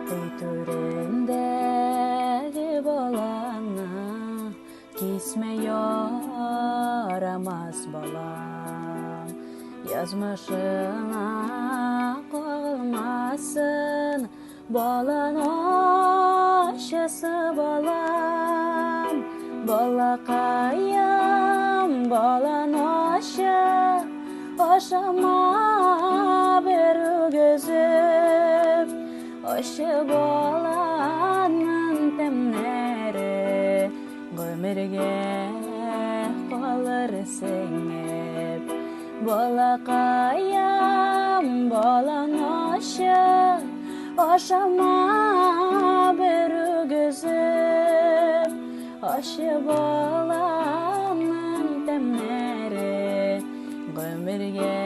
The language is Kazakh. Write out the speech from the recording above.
Үй түрендегі баланы кисме ярамас балам. Язмышына қағылмасын балан ошысы балам. Балақайым балан ошама бір өгізіп, ошы баланың тәмнәрі өмірге қалыр сеңіп. Балақайым балан ошама бір өгізіп, ошы баланың тәмнәрі өмірге